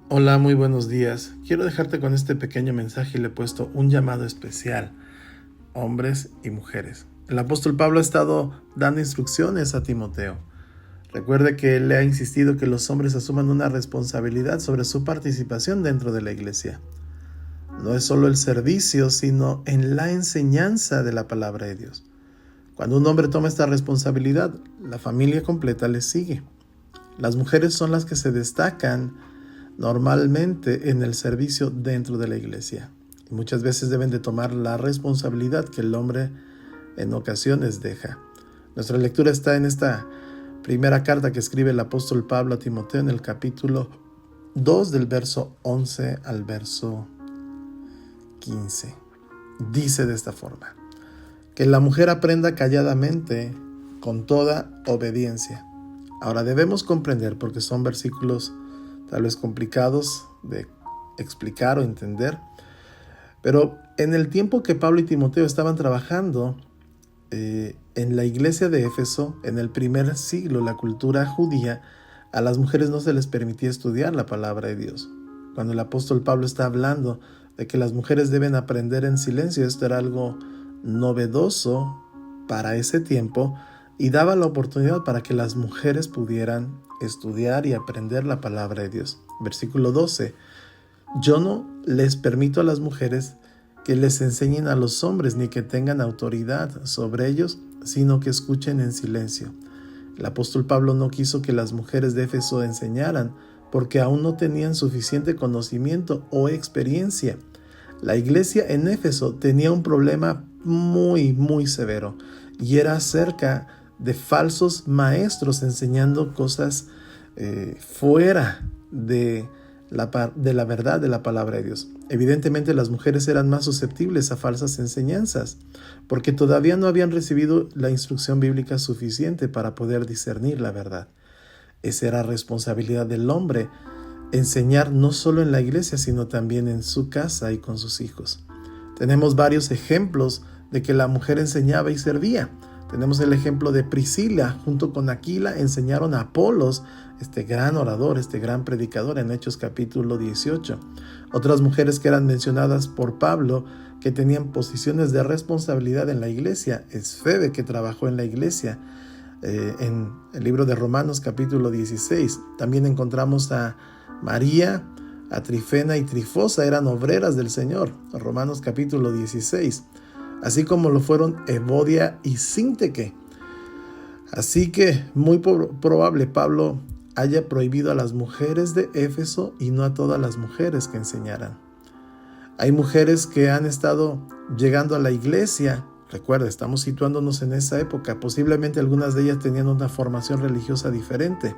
Hola, muy buenos días. Quiero dejarte con este pequeño mensaje y le he puesto un llamado especial, hombres y mujeres. El apóstol Pablo ha estado dando instrucciones a Timoteo. Recuerde que él le ha insistido que los hombres asuman una responsabilidad sobre su participación dentro de la iglesia. No es solo el servicio, sino en la enseñanza de la palabra de Dios. Cuando un hombre toma esta responsabilidad, la familia completa le sigue. Las mujeres son las que se destacan normalmente en el servicio dentro de la iglesia. Y muchas veces deben de tomar la responsabilidad que el hombre en ocasiones deja. Nuestra lectura está en esta primera carta que escribe el apóstol Pablo a Timoteo en el capítulo 2 del verso 11 al verso 15. Dice de esta forma: que la mujer aprenda calladamente con toda obediencia. Ahora debemos comprender, porque son versículos tal vez complicados de explicar o entender, pero en el tiempo que Pablo y Timoteo estaban trabajando en la iglesia de Éfeso, en el primer siglo, la cultura judía, a las mujeres no se les permitía estudiar la palabra de Dios. Cuando el apóstol Pablo está hablando de que las mujeres deben aprender en silencio, esto era algo novedoso para ese tiempo y daba la oportunidad para que las mujeres pudieran estudiar y aprender la palabra de Dios. Versículo 12. Yo no les permito a las mujeres que les enseñen a los hombres ni que tengan autoridad sobre ellos, sino que escuchen en silencio. El apóstol Pablo no quiso que las mujeres de Éfeso enseñaran porque aún no tenían suficiente conocimiento o experiencia. La iglesia en Éfeso tenía un problema muy severo y era acerca de falsos maestros enseñando cosas fuera de la verdad de la palabra de Dios. Evidentemente las mujeres eran más susceptibles a falsas enseñanzas porque todavía no habían recibido la instrucción bíblica suficiente para poder discernir la verdad. Esa era responsabilidad del hombre, enseñar no solo en la iglesia, sino también en su casa y con sus hijos. Tenemos varios ejemplos de que la mujer enseñaba y servía. Tenemos el ejemplo de Priscila, junto con Aquila, enseñaron a Apolos, este gran orador, este gran predicador, en Hechos capítulo 18. Otras mujeres que eran mencionadas por Pablo, que tenían posiciones de responsabilidad en la iglesia, es Febe, que trabajó en la iglesia, en el libro de Romanos capítulo 16. También encontramos a María, a Trifena y Trifosa, eran obreras del Señor, Romanos capítulo 16. Así como lo fueron Evodia y Síntique. Así que muy probable Pablo haya prohibido a las mujeres de Éfeso y no a todas las mujeres que enseñaran. Hay mujeres que han estado llegando a la iglesia. Recuerda, estamos situándonos en esa época. Posiblemente algunas de ellas tenían una formación religiosa diferente.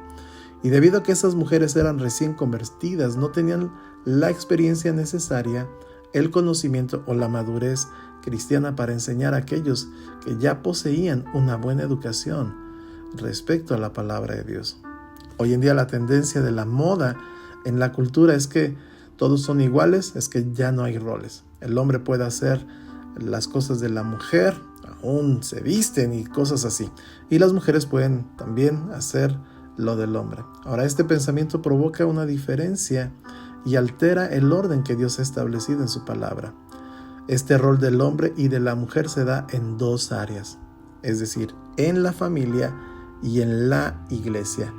Y debido a que esas mujeres eran recién convertidas, no tenían la experiencia necesaria, el conocimiento o la madurez cristiana para enseñar a aquellos que ya poseían una buena educación respecto a la palabra de Dios. Hoy en día la tendencia de la moda en la cultura es que todos son iguales, es que ya no hay roles. El hombre puede hacer las cosas de la mujer, aún se visten y cosas así. Y las mujeres pueden también hacer lo del hombre. Ahora, este pensamiento provoca una diferencia y altera el orden que Dios ha establecido en su palabra. Este rol del hombre y de la mujer se da en dos áreas, es decir, en la familia y en la iglesia.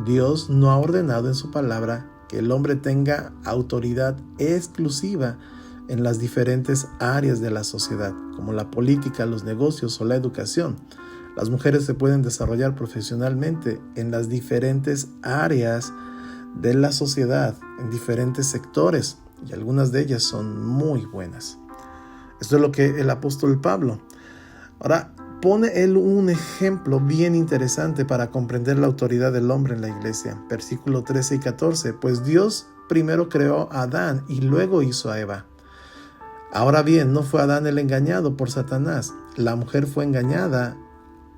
Dios no ha ordenado en su palabra que el hombre tenga autoridad exclusiva en las diferentes áreas de la sociedad, como la política, los negocios o la educación. Las mujeres se pueden desarrollar profesionalmente en las diferentes áreas de la sociedad, en diferentes sectores, y algunas de ellas son muy buenas. Esto es lo que el apóstol Pablo. Ahora, pone él un ejemplo bien interesante para comprender la autoridad del hombre en la iglesia. Versículo 13 y 14. Pues Dios primero creó a Adán y luego hizo a Eva. Ahora bien, no fue Adán el engañado por Satanás. La mujer fue engañada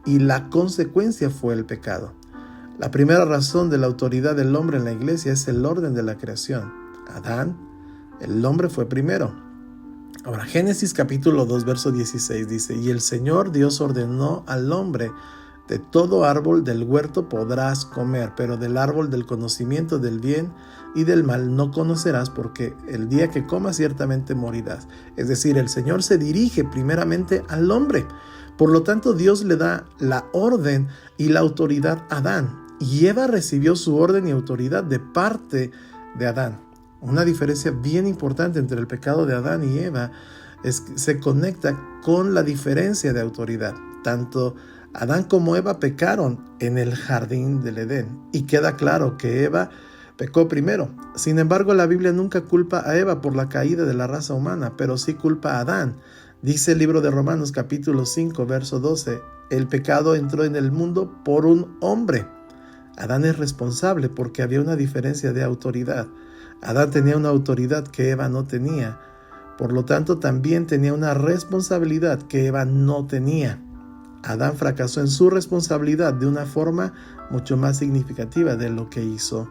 y la consecuencia fue el pecado. La primera razón de la autoridad del hombre en la iglesia es el orden de la creación. Adán, el hombre, fue primero. Ahora, Génesis capítulo 2, verso 16 dice: y el Señor Dios ordenó al hombre De todo árbol del huerto podrás comer, pero del árbol del conocimiento del bien y del mal no conocerás, porque el día que comas ciertamente morirás. Es decir, el Señor se dirige primeramente al hombre. Por lo tanto, Dios le da la orden y la autoridad a Adán, y Eva recibió su orden y autoridad de parte de Adán. Una diferencia bien importante entre el pecado de Adán y Eva es que se conecta con la diferencia de autoridad. Tanto Adán como Eva pecaron en el jardín del Edén, y queda claro que Eva pecó primero. Sin embargo, la Biblia nunca culpa a Eva por la caída de la raza humana, pero sí culpa a Adán. Dice el libro de Romanos capítulo 5, verso 12, el pecado entró en el mundo por un hombre. Adán es responsable porque había una diferencia de autoridad. Adán tenía una autoridad que Eva no tenía. Por lo tanto, también tenía una responsabilidad que Eva no tenía. Adán fracasó en su responsabilidad de una forma mucho más significativa de lo que hizo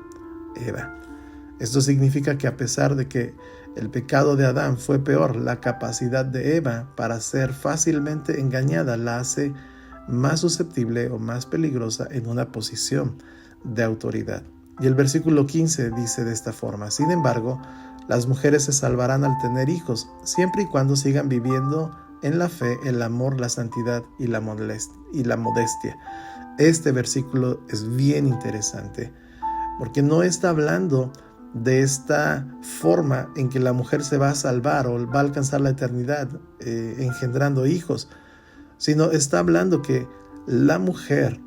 Eva. Esto significa que a pesar de que el pecado de Adán fue peor, la capacidad de Eva para ser fácilmente engañada la hace más susceptible o más peligrosa en una posición de autoridad. Y el versículo 15 dice de esta forma: sin embargo, las mujeres se salvarán al tener hijos, siempre y cuando sigan viviendo en la fe, el amor, la santidad y la modestia. Este versículo es bien interesante, porque no está hablando de esta forma en que la mujer se va a salvar o va a alcanzar la eternidad engendrando hijos, sino está hablando que la mujer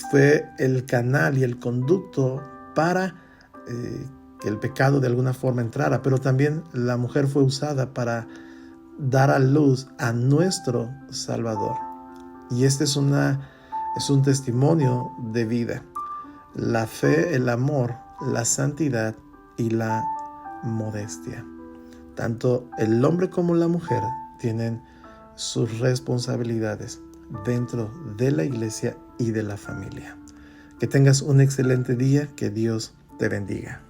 fue el canal y el conducto para que el pecado de alguna forma entrara, pero también la mujer fue usada para dar a luz a nuestro Salvador. Y este es un testimonio de vida. La fe, el amor, la santidad y la modestia. Tanto el hombre como la mujer tienen sus responsabilidades dentro de la iglesia y de la familia. Que tengas un excelente día, que Dios te bendiga.